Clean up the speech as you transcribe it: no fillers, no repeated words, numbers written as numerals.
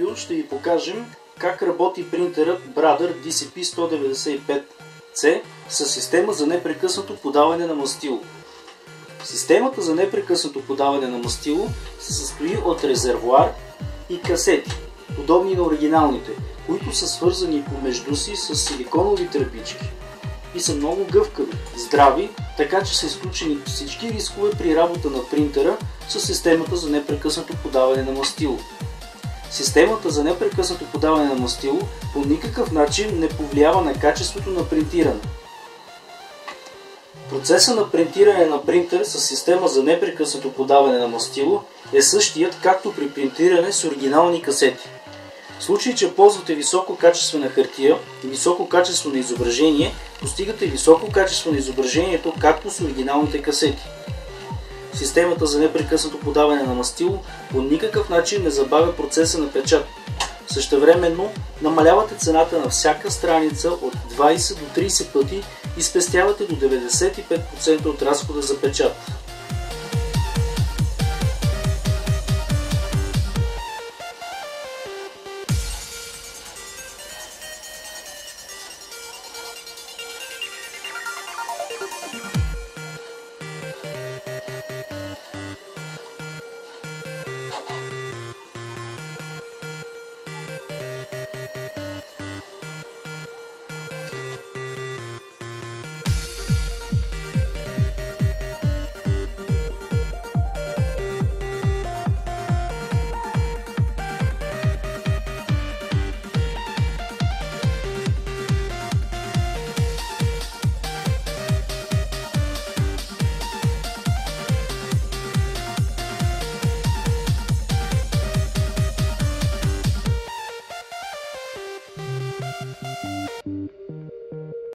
видео ще ви покажем как работи принтерът Brother DCP-195C с система за непрекъснато подаване на мастило. Системата за непрекъснато подаване на мастило се състои от резервоар и касети, подобни на оригиналните, които са свързани помежду си с силиконови тръбички и са много гъвкави, здрави, така че са изключени всички рискове при работа на принтера с системата за непрекъснато подаване на мастило. Системата за непрекъснато подаване на мастило по никакъв начин не повлиява на качеството на принтиране. Процесът на принтиране на принтер с система за непрекъснато подаване на мастило е същият както при принтиране с оригинални касети. В случай, че ползвате висококачествена хартия и високо качество на изображение, постигате високо качество на изображението както с оригиналните касети. Системата за непрекъснато подаване на мастило по никакъв начин не забавя процеса на печат. Същевременно намалявате цената на всяка страница от 20 до 30 пъти и спестявате до 95% от разхода за печат.